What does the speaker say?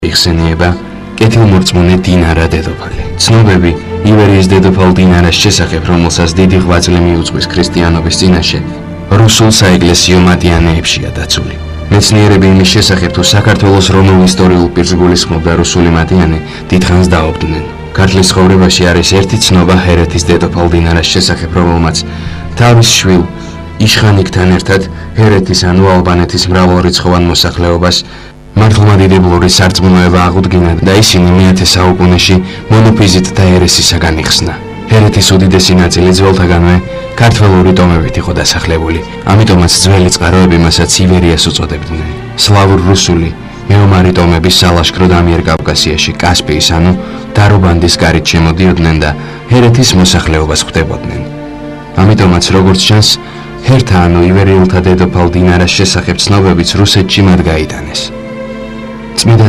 იხსენიება კეთილმორწმუნე დინარა დედოფალი. ცნობები ივერიის დედოფალ დინარას შესახებ, რომელსაც დიდი ღვაწლი მიუძღვის ქრისტიანობის წინაშე, რუსულ საეკლესიო მატიანეებშია დაცული. მეცნიერები იმის შესახებ, თუ საქართველოს რომელ ისტორიულ პირს გულისხმობდა რუსული მატიანე, დიდხანს დაობდნენ. ქართლის ცხოვრებაში არის ერთი ცნობა ჰერეთის დედოფალ დინარას შესახებ, რომელმაც თავის შვილ იშხანიკთან ერთად ჰერეთის ანუ ალბანეთის მრავალრიცხოვან მოსახლეობას მართლმადიდებლური სარწმუნოება აღუდგინა და ისინი მე-10 საუკუნეში მონოფიზიტთა ერესისაგან იხსნა. ჰერეთის უდიდესი ნაწილი ძველთაგანვე ქართველური ტომებით იყო დასახლებული, ამიტომაც ძველი წყაროები მასაც ივერიას უწოდებდნენ. სლავურ-რუსული მეომარი ტომები სალაშქროდ ამიერკავკასიაში კასპიის ანუ დარობანდის გარეთ შემოდიოდნენ და ჰერეთის მოსახლეობას ხვდებოდნენ. ამიტომაც, როგორც ჩანს, ჰერთა ანუ ივერიელთა დედოფალ დინარას შესახებ ცნობებიც რუსეთში მათ გაიტანეს. წმინდა